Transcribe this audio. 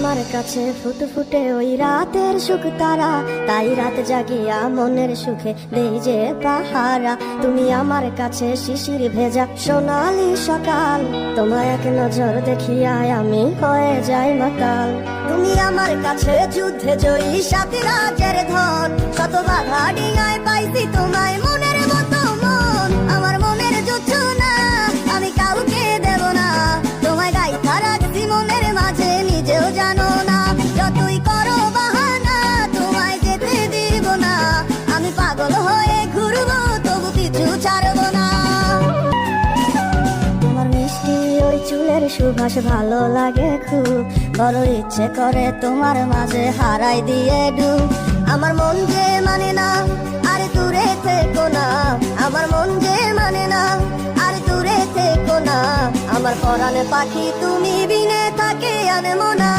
আমার কাছে ফুটফুটে ওই রাতের সুখ তারা, তাই রাত জাগিয়া মনের সুখে দেই যে পাহারা। তুমি আমার কাছে শিশির ভেজা সোনালি সকাল, তোমায় এক নজর দেখিয়া আমি হয়ে যাই মাতাল। তুমি আমার কাছে যুদ্ধে জয়ী সাত রাজের ধন, শত বাধা ডিঙায় পাইছি তোমায় মনের মতো মন। আমার মনের যুদ্ধ না আমি কাউকে দেব না, তোমায় গাইথা রাখছি মনের মাঝে নিজেও জানো না। যতই করো বাহানা তোমায় যেতে দিব না, আমি পাগল হয়ে ঘুরবো তবু কিছু ছাড়বো না। তোমার মিষ্টি ওই চুলের সুবাস ভালো লাগে খুব, বড় ইচ্ছে করে তোমার মাঝে হারাই দিয়ে ডুব। আমার মন যে মানে না আর দূরে থেকো না, আমার মন যে মানে না আর দূরে থেকো না। আমার পরাণে পাখি তুমি বিনে থাকে আনমো না।